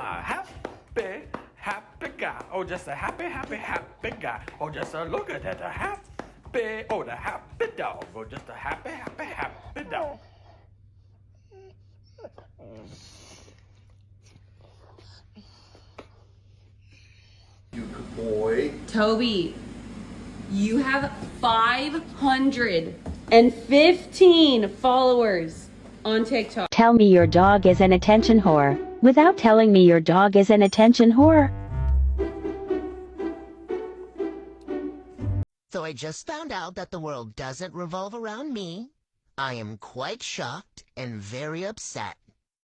a happy, happy guy. Oh, just a happy, happy, happy guy. Oh, just a look at that, a happy, oh, the happy dog. Oh, just a happy, happy, happy dog. You good boy. Toby, you have 515 followers on TikTok. Tell me your dog is an attention whore without telling me your dog is an attention whore. So I just found out that the world doesn't revolve around me. I am quite shocked and very upset.